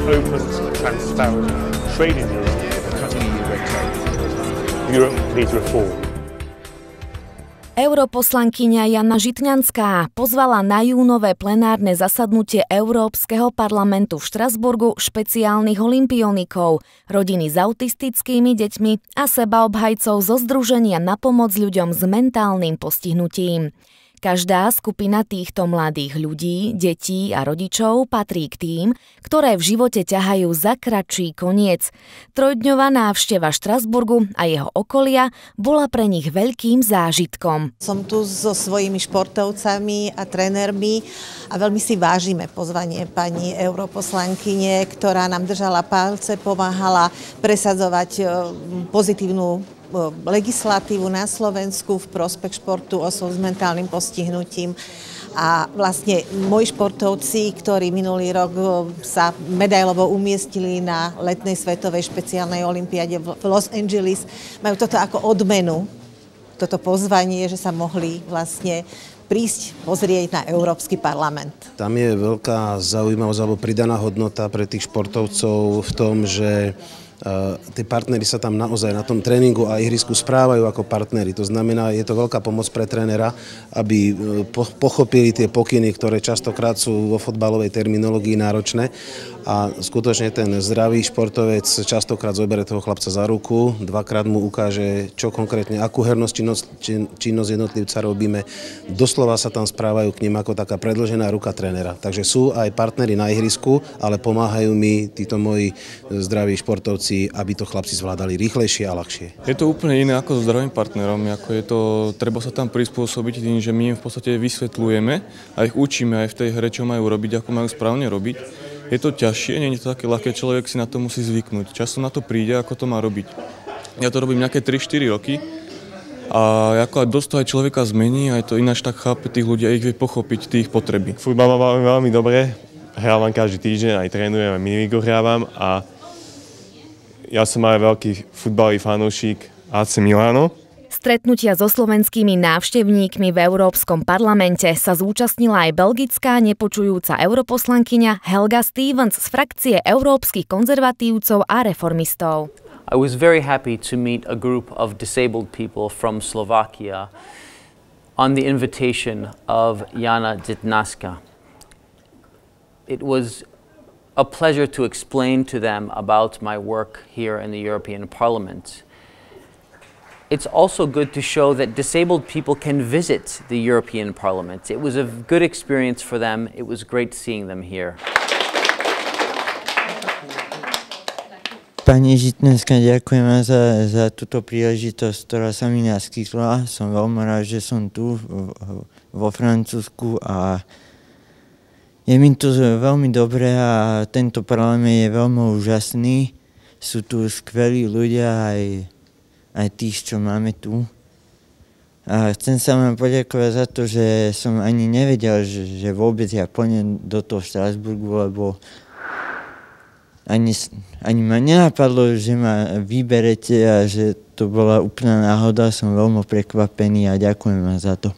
open, transparent trading union cutting EU red tape. Europe needs reform. Europoslankyňa Jana Žitňanská pozvala na júnové plenárne zasadnutie Európskeho parlamentu v Štrasburgu špeciálnych olympionikov, rodiny s autistickými deťmi a sebaobhajcov zo Združenia na pomoc ľuďom s mentálnym postihnutím. Každá skupina týchto mladých ľudí, detí a rodičov patrí k tým, ktoré v živote ťahajú za kratší koniec. Trojdňová návšteva Štrasburgu a jeho okolia bola pre nich veľkým zážitkom. Som tu so svojimi športovcami a trénermi a veľmi si vážime pozvanie pani europoslankyne, ktorá nám držala palce, pomáhala presadzovať pozitívnu legislatívu na Slovensku v prospech športu osôb s mentálnym postihnutím. A vlastne moji športovci, ktorí minulý rok sa medailovo umiestnili na letnej svetovej špeciálnej olympiáde v Los Angeles, majú toto ako odmenu, toto pozvanie, že sa mohli vlastne prísť pozrieť na Európsky parlament. Tam je veľká zaujímavosť alebo pridaná hodnota pre tých športovcov v tom, že tí partneri sa tam naozaj na tom tréningu a ihrisku správajú ako partneri. To znamená, je to veľká pomoc pre trénera, aby pochopili tie pokyny, ktoré častokrát sú vo fotbalovej terminológii náročné. A skutočne ten zdravý športovec častokrát zoberie toho chlapca za ruku, dvakrát mu ukáže, čo konkrétne, akú hernosť činnosť jednotlivca robíme. Doslova sa tam správajú k nim ako taká predĺžená ruka trénera. Takže sú aj partneri na ihrisku, ale pomáhajú mi títo moji zdraví športovci, aby to chlapci zvládali rýchlejšie a ľahšie. Je to úplne iné ako so zdravým partnerom, treba sa tam prispôsobiť tým, že my im v podstate vysvetľujeme a ich učíme aj v tej hre, čo majú robiť, ako majú správne robiť. Je to ťažšie, nie je to také ľahké, človek si na to musí zvyknúť. Časom na to príde, ako to má robiť. Ja to robím nejaké 3-4 roky a ako dosť to aj človeka zmení, aj to ináč tak chápe tých ľudí a ich vie pochopiť, tých potreby. Futbal mám veľmi dobre, hrávam každý týždeň, aj trénujem, aj minimigu hrávam a ja som aj veľký futbalový fanúšik AC Milano. Stretnutia so slovenskými návštevníkmi v Európskom parlamente sa zúčastnila aj belgická nepočujúca europoslankyňa Helga Stevens z frakcie európskych konzervatívcov a reformistov. I was very happy to meet a group of disabled people from Slovakia on the invitation of Jana Žitňanská. It was a pleasure to explain to them about my work here in the European Parliament. It's also good to show that disabled people can visit the European Parliament. It was a good experience for them. It was great seeing them here. Pani Žitňanská, ďakujem za túto príležitosť, ktorá sa mi naskytla. Som veľmi rád, že som tu vo Francúzsku a je mi tu veľmi dobre a tento parlament je veľmi úžasný. Sú tu skvelí ľudia aj tých, čo máme tu. A chcem sa vám poďakovať za to, že som ani nevedel, že vôbec ja pôjdem do toho Štrasburgu, lebo ani ma nenapadlo, že ma vyberete a že to bola úplná náhoda. Som veľmi prekvapený a ďakujem vám za to.